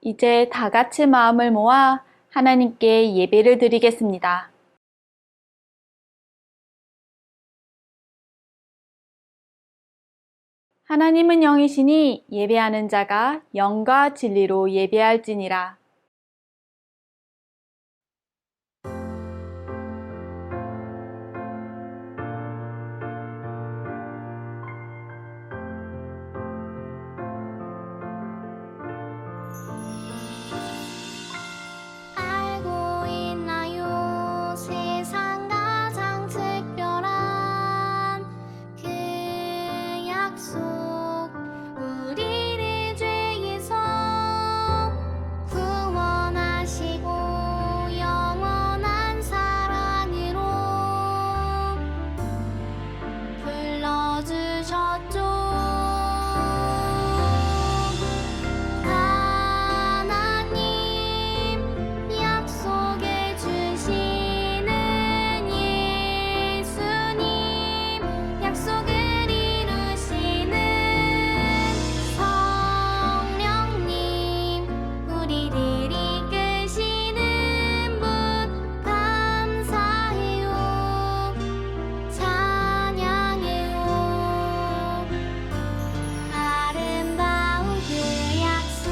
이제 다 같이 마음을 모아 하나님께 예배를 드리겠습니다. 하나님은 영이시니 예배하는 자가 영과 진리로 예배할지니라. 알고 있나요? 세상 가장 특별한 그 약속, 우리를 죄에서 구원하시고 영원한 사랑으로 불러주셨죠. 약속해 주시는 예수님, 약속을 이루시는 성령님, 우리를 이끄시는 분 감사해요, 찬양해요. 아름다운 그 약속,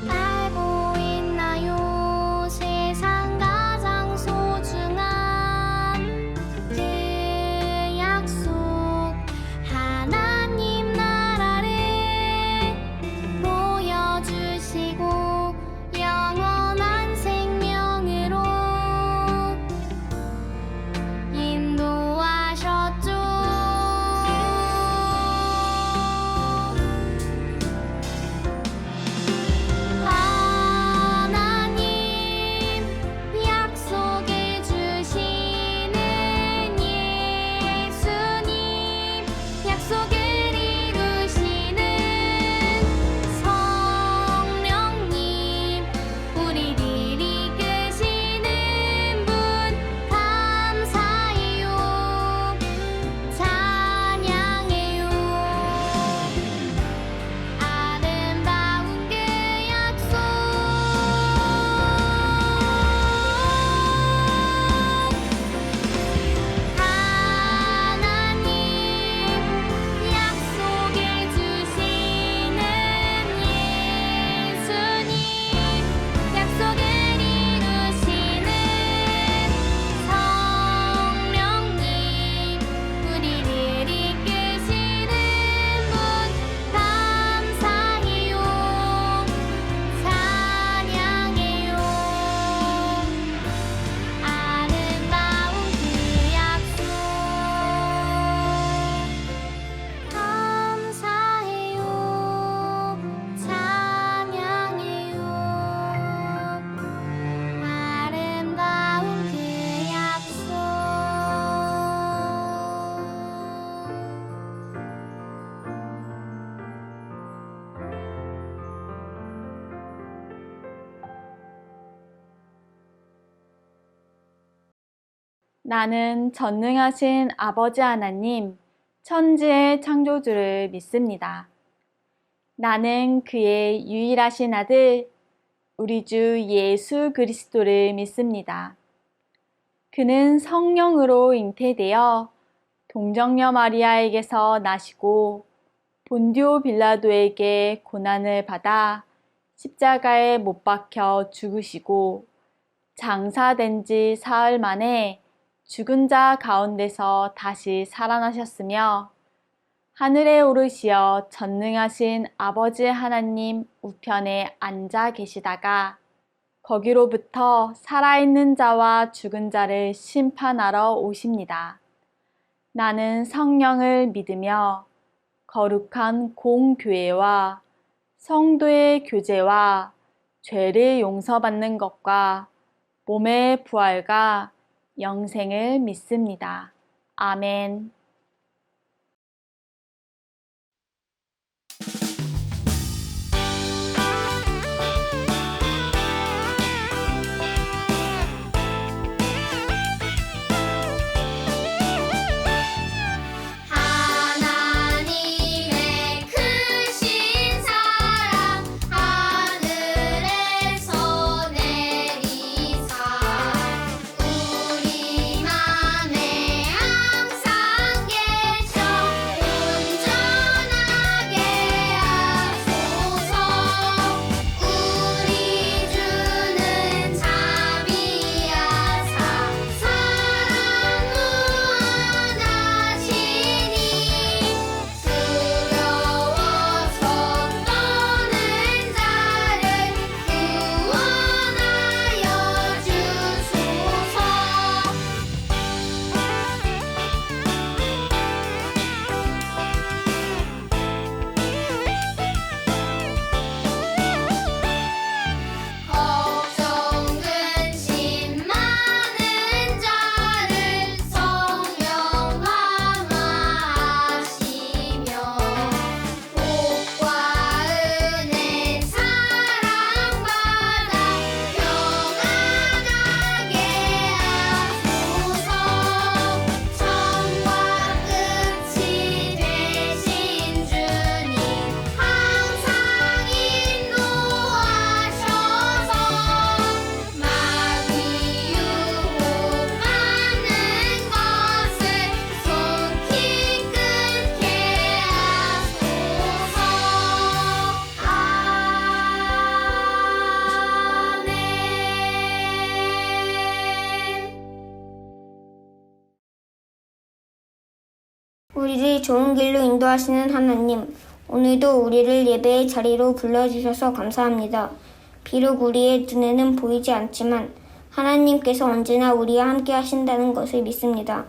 알고 있나요? 세상 가장 소중한 그 약속, 하나님 나라를 보여주시고 영원한 생명으로 인도하셨죠. 하나님 약속해 주시는 예수님, 약속을 이루시는 성령님, 우리를 이끄시는 분 감사해요, 찬양해요. 아름다운 그 약속, 하나님 약속해 주시는 예수님, 약속을 이루시는 성령님, 우리를 이끄시는 분 감사해요, 찬양해요. 아름다운 그 약속, 감사해요, 찬양해요. 아름다운 그 약속. 나는 전능하신 아버지 하나님, 천지의 창조주를 믿습니다. 나는 그의 유일하신 아들, 우리 주 예수 그리스도를 믿습니다. 그는 성령으로 잉태되어 동정녀 마리아에게서 나시고 본디오 빌라도에게 고난을 받아 십자가에 못 박혀 죽으시고 장사된 지 사흘 만에 죽은 자 가운데서 다시 살아나셨으며 하늘에 오르시어 전능하신 아버지 하나님 우편에 앉아 계시다가 거기로부터 살아있는 자와 죽은 자를 심판하러 오십니다. 나는 성령을 믿으며 거룩한 공교회와 성도의 교제와 죄를 용서받는 것과 몸의 부활과 영생을 믿습니다. 아멘. 하나 우리를 좋은 길로 인도하시는 하나님, 오늘도 우리를 예배의 자리로 불러주셔서 감사합니다. 비록 우리의 눈에는 보이지 않지만 하나님께서 언제나 우리와 함께 하신다는 것을 믿습니다.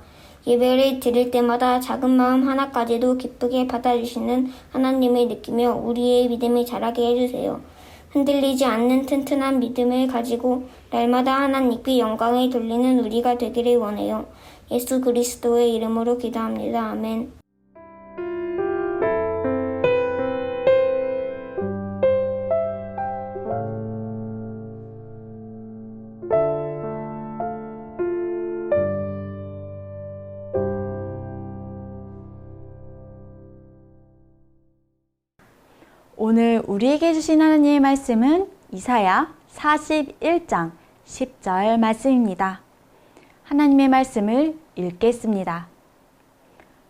예배를 드릴 때마다 작은 마음 하나까지도 기쁘게 받아주시는 하나님을 느끼며 우리의 믿음이 자라게 해주세요. 흔들리지 않는 튼튼한 믿음을 가지고 날마다 하나님께 영광을 돌리는 우리가 되기를 원해요. 예수 그리스도의 이름으로 기도합니다. 아멘. 오늘 우리에게 주신 하나님의 말씀은 이사야 41장 10절 말씀입니다. 하나님의 말씀을 읽겠습니다.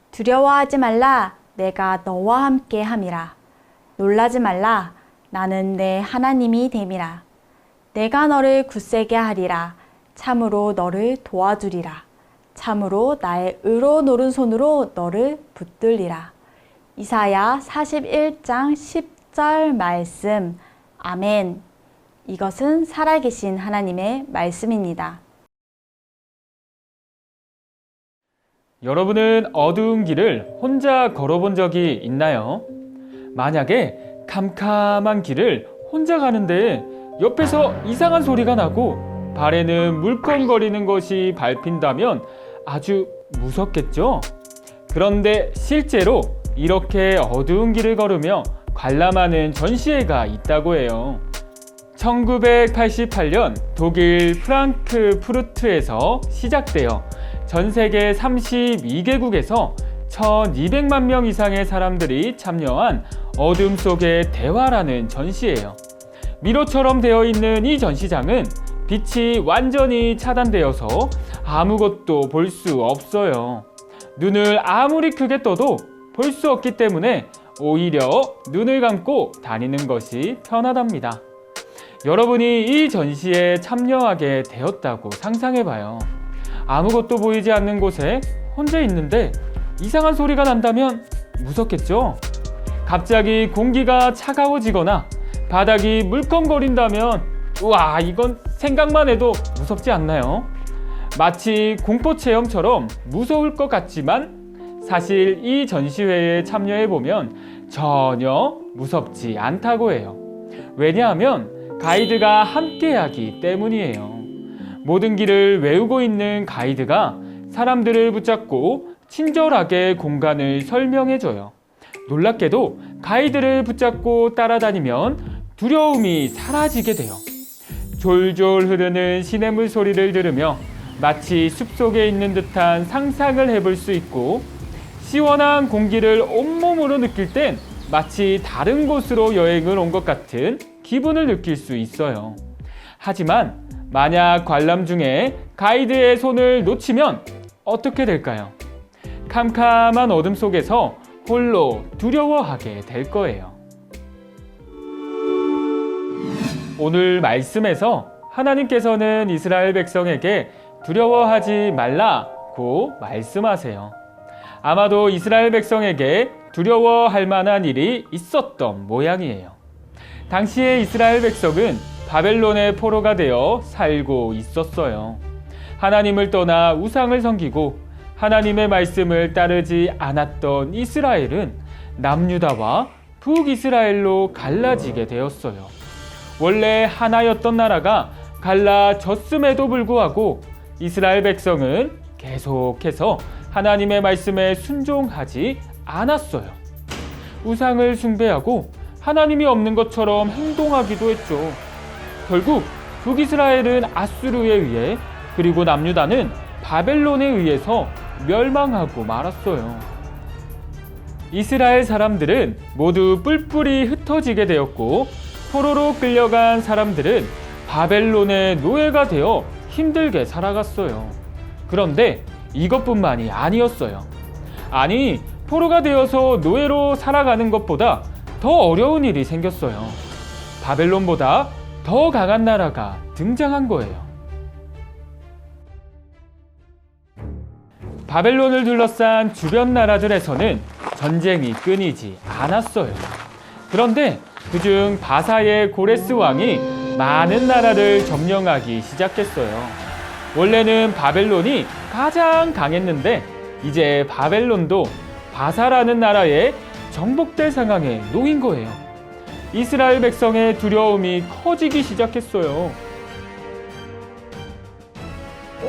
두려워하지 말라, 내가 너와 함께 함이라. 놀라지 말라, 나는 내 하나님이 됨이라. 내가 너를 굳세게 하리라. 참으로 너를 도와주리라. 참으로 나의 의로 노른 손으로 너를 붙들리라. 이사야 41장 10절 말씀. 아멘. 이것은 살아계신 하나님의 말씀입니다. 여러분은 어두운 길을 혼자 걸어본 적이 있나요? 만약에 캄캄한 길을 혼자 가는데 옆에서 이상한 소리가 나고 발에는 물컹거리는 것이 밟힌다면 아주 무섭겠죠? 그런데 실제로 이렇게 어두운 길을 걸으며 관람하는 전시회가 있다고 해요. 1988년 독일 프랑크푸르트에서 시작되어 전 세계 32개국에서 1200만 명 이상의 사람들이 참여한 어둠 속의 대화라는 전시예요. 미로처럼 되어 있는 이 전시장은 빛이 완전히 차단되어서 아무것도 볼 수 없어요. 눈을 아무리 크게 떠도 볼 수 없기 때문에 오히려 눈을 감고 다니는 것이 편하답니다. 여러분이 이 전시에 참여하게 되었다고 상상해봐요. 아무것도 보이지 않는 곳에 혼자 있는데 이상한 소리가 난다면 무섭겠죠? 갑자기 공기가 차가워지거나 바닥이 물컹거린다면 우와, 이건 생각만 해도 무섭지 않나요? 마치 공포체험처럼 무서울 것 같지만 사실 이 전시회에 참여해보면 전혀 무섭지 않다고 해요. 왜냐하면 가이드가 함께하기 때문이에요. 모든 길을 외우고 있는 가이드가 사람들을 붙잡고 친절하게 공간을 설명해줘요. 놀랍게도 가이드를 붙잡고 따라다니면 두려움이 사라지게 돼요. 졸졸 흐르는 시냇물 소리를 들으며 마치 숲속에 있는 듯한 상상을 해볼 수 있고, 시원한 공기를 온몸으로 느낄 땐 마치 다른 곳으로 여행을 온 것 같은 기분을 느낄 수 있어요. 하지만 만약 관람 중에 가이드의 손을 놓치면 어떻게 될까요? 캄캄한 어둠 속에서 홀로 두려워하게 될 거예요. 오늘 말씀에서 하나님께서는 이스라엘 백성에게 두려워하지 말라고 말씀하세요. 아마도 이스라엘 백성에게 두려워할 만한 일이 있었던 모양이에요. 당시에 이스라엘 백성은 바벨론의 포로가 되어 살고 있었어요. 하나님을 떠나 우상을 섬기고 하나님의 말씀을 따르지 않았던 이스라엘은 남유다와 북이스라엘로 갈라지게 되었어요. 원래 하나였던 나라가 갈라졌음에도 불구하고 이스라엘 백성은 계속해서 하나님의 말씀에 순종하지 않았어요. 우상을 숭배하고 하나님이 없는 것처럼 행동하기도 했죠. 결국 북이스라엘은 아수르에 의해, 그리고 남유다는 바벨론에 의해서 멸망하고 말았어요. 이스라엘 사람들은 모두 뿔뿔이 흩어지게 되었고, 포로로 끌려간 사람들은 바벨론의 노예가 되어 힘들게 살아갔어요. 그런데 이것뿐만이 아니었어요. 아니, 포로가 되어서 노예로 살아가는 것보다 더 어려운 일이 생겼어요. 바벨론보다 더 강한 나라가 등장한 거예요. 바벨론을 둘러싼 주변 나라들에서는 전쟁이 끊이지 않았어요. 그런데 그중 바사의 고레스 왕이 많은 나라를 점령하기 시작했어요. 원래는 바벨론이 가장 강했는데 이제 바벨론도 바사라는 나라에 정복될 상황에 놓인 거예요. 이스라엘 백성의 두려움이 커지기 시작했어요.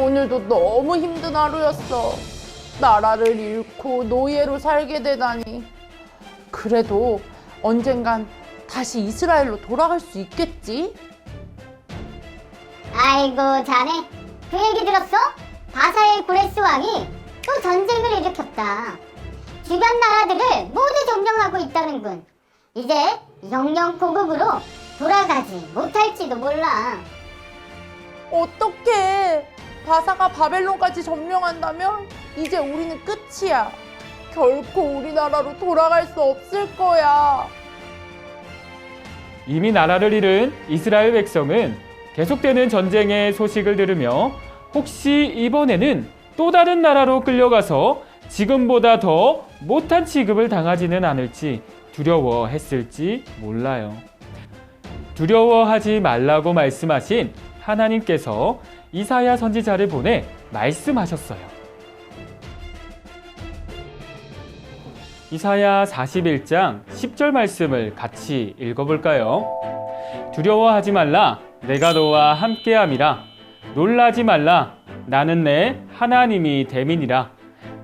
오늘도 너무 힘든 하루였어. 나라를 잃고 노예로 살게 되다니. 그래도 언젠간 다시 이스라엘로 돌아갈 수 있겠지? 아이고 자네 그 얘기 들었어? 바사의 고레스 왕이 또 전쟁을 일으켰다. 주변 나라들을 모두 점령하고 있다는군. 이제 영영 고국으로 돌아가지 못할지도 몰라. 어떡해. 바사가 바벨론까지 점령한다면 이제 우리는 끝이야. 결코 우리나라로 돌아갈 수 없을 거야. 이미 나라를 잃은 이스라엘 백성은 계속되는 전쟁의 소식을 들으며 혹시 이번에는 또 다른 나라로 끌려가서 지금보다 더 못한 취급을 당하지는 않을지 두려워했을지 몰라요. 두려워하지 말라고 말씀하신 하나님께서 이사야 선지자를 보내 말씀하셨어요. 이사야 41장 10절 말씀을 같이 읽어볼까요? 두려워하지 말라, 내가 너와 함께함이라. 놀라지 말라, 나는 내 하나님이 됨이니라.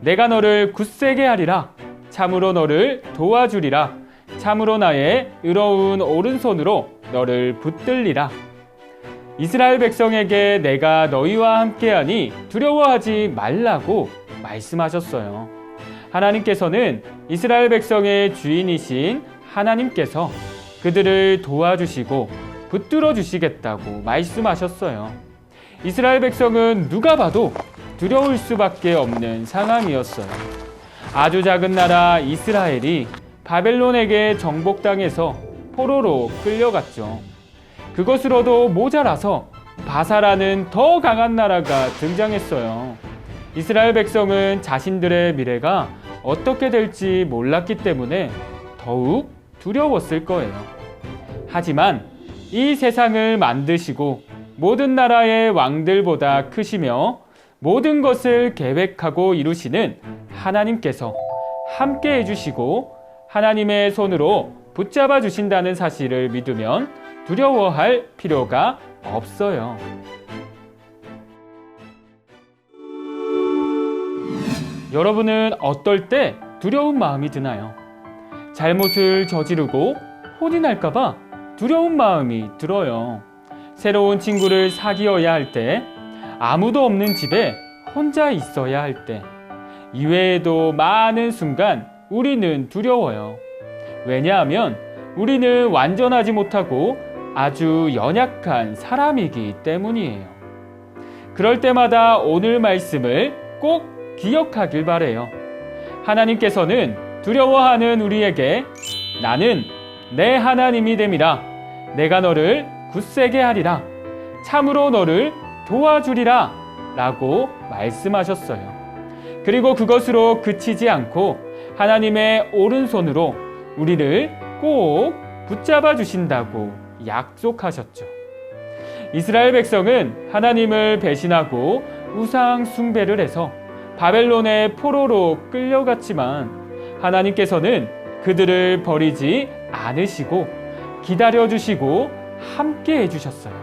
내가 너를 굳세게 하리라. 참으로 너를 도와주리라. 참으로 나의 의로운 오른손으로 너를 붙들리라. 이스라엘 백성에게 내가 너희와 함께하니 두려워하지 말라고 말씀하셨어요. 하나님께서는 이스라엘 백성의 주인이신 하나님께서 그들을 도와주시고 붙들어 주시겠다고 말씀하셨어요. 이스라엘 백성은 누가 봐도 두려울 수밖에 없는 상황이었어요. 아주 작은 나라 이스라엘이 바벨론에게 정복당해서 포로로 끌려갔죠. 그것으로도 모자라서 바사라는 더 강한 나라가 등장했어요. 이스라엘 백성은 자신들의 미래가 어떻게 될지 몰랐기 때문에 더욱 두려웠을 거예요. 하지만 이 세상을 만드시고 모든 나라의 왕들보다 크시며 모든 것을 계획하고 이루시는 하나님께서 함께 해주시고 하나님의 손으로 붙잡아 주신다는 사실을 믿으면 두려워할 필요가 없어요. 여러분은 어떨 때 두려운 마음이 드나요? 잘못을 저지르고 혼이 날까봐 두려운 마음이 들어요. 새로운 친구를 사귀어야 할 때, 아무도 없는 집에 혼자 있어야 할 때, 이외에도 많은 순간 우리는 두려워요. 왜냐하면 우리는 완전하지 못하고 아주 연약한 사람이기 때문이에요. 그럴 때마다 오늘 말씀을 꼭 기억하길 바래요. 하나님께서는 두려워하는 우리에게 나는 내 하나님이 됨이라. 내가 너를 굳세게 하리라. 참으로 너를 도와주리라. 라고 말씀하셨어요. 그리고 그것으로 그치지 않고 하나님의 오른손으로 우리를 꼭 붙잡아 주신다고 약속하셨죠. 이스라엘 백성은 하나님을 배신하고 우상 숭배를 해서 바벨론의 포로로 끌려갔지만 하나님께서는 그들을 버리지 않으시고 기다려주시고 함께 해주셨어요.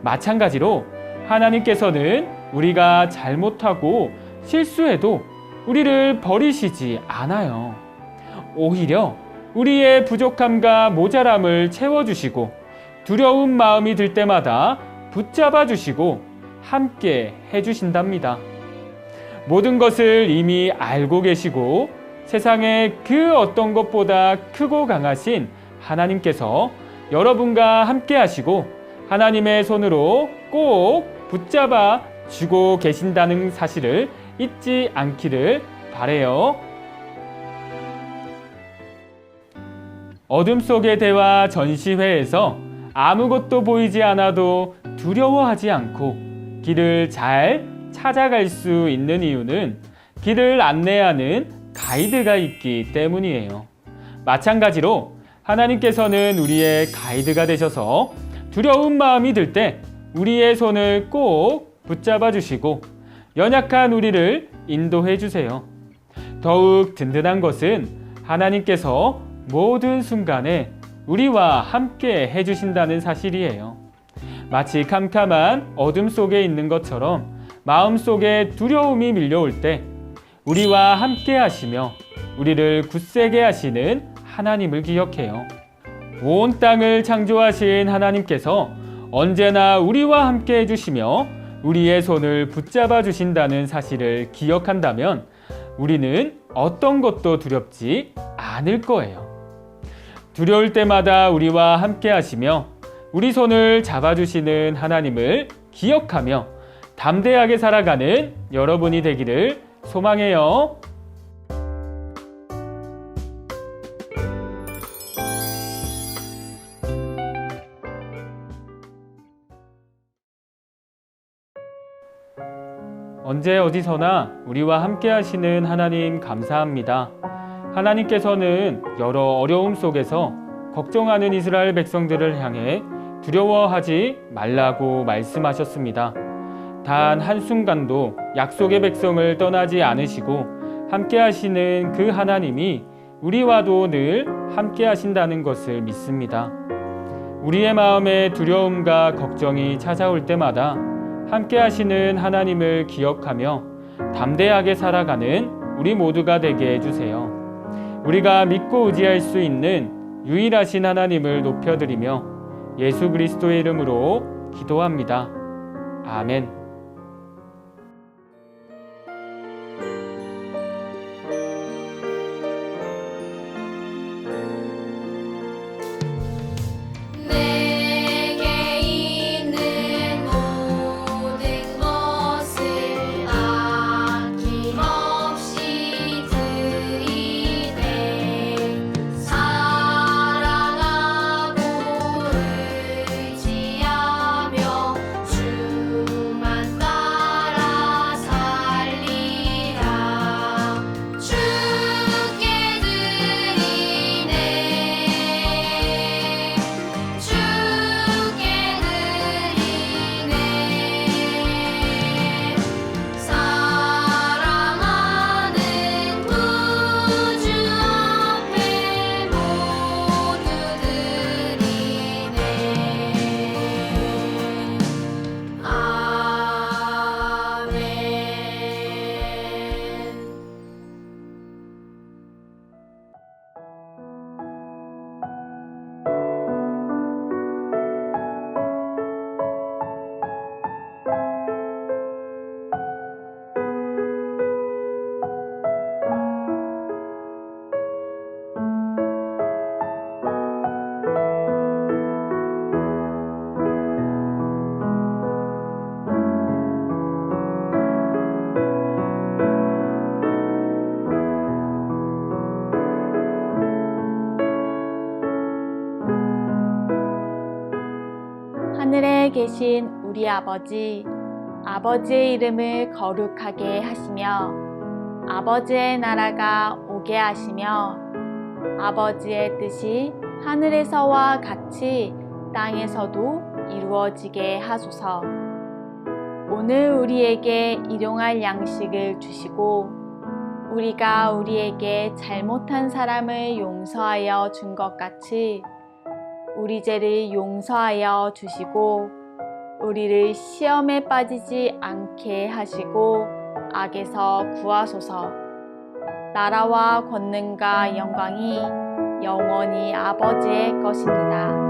마찬가지로 하나님께서는 우리가 잘못하고 실수해도 우리를 버리시지 않아요. 오히려 우리의 부족함과 모자람을 채워주시고 두려운 마음이 들 때마다 붙잡아 주시고 함께 해주신답니다. 모든 것을 이미 알고 계시고 세상의 그 어떤 것보다 크고 강하신 하나님께서 여러분과 함께 하시고 하나님의 손으로 꼭 붙잡아 주고 계신다는 사실을 잊지 않기를 바래요. 어둠 속의 대화 전시회에서 아무것도 보이지 않아도 두려워하지 않고 길을 잘 찾아갈 수 있는 이유는 길을 안내하는 가이드가 있기 때문이에요. 마찬가지로 하나님께서는 우리의 가이드가 되셔서 두려운 마음이 들 때 우리의 손을 꼭 붙잡아 주시고 연약한 우리를 인도해 주세요. 더욱 든든한 것은 하나님께서 모든 순간에 우리와 함께 해주신다는 사실이에요. 마치 캄캄한 어둠 속에 있는 것처럼 마음속에 두려움이 밀려올 때 우리와 함께 하시며 우리를 굳세게 하시는 하나님을 기억해요. 온 땅을 창조하신 하나님께서 언제나 우리와 함께 해주시며 우리의 손을 붙잡아 주신다는 사실을 기억한다면 우리는 어떤 것도 두렵지 않을 거예요. 두려울 때마다 우리와 함께 하시며 우리 손을 잡아주시는 하나님을 기억하며 담대하게 살아가는 여러분이 되기를 소망해요. 언제 어디서나 우리와 함께 하시는 하나님 감사합니다. 하나님께서는 여러 어려움 속에서 걱정하는 이스라엘 백성들을 향해 두려워하지 말라고 말씀하셨습니다. 단 한순간도 약속의 백성을 떠나지 않으시고 함께 하시는 그 하나님이 우리와도 늘 함께 하신다는 것을 믿습니다. 우리의 마음에 두려움과 걱정이 찾아올 때마다 함께 하시는 하나님을 기억하며 담대하게 살아가는 우리 모두가 되게 해주세요. 우리가 믿고 의지할 수 있는 유일하신 하나님을 높여드리며 예수 그리스도의 이름으로 기도합니다. 아멘. 내게 있는 모든 것을 아낌없이 드리네. 사랑하고 의지하며 주만 따라 살리라. 주께 드리네. 주께 드리네. 사랑하는 구주 앞에 모두 드리네. 아멘. 하늘에 계신 우리 아버지, 아버지의 이름을 거룩하게 하시며 아버지의 나라가 오게 하시며 아버지의 뜻이 하늘에서와 같이 땅에서도 이루어지게 하소서. 오늘 우리에게 일용할 양식을 주시고 우리가 우리에게 잘못한 사람을 용서하여 준 것 같이 우리 죄를 용서하여 주시고 우리를 시험에 빠지지 않게 하시고 악에서 구하소서. 나라와 권능과 영광이 영원히 아버지의 것입니다.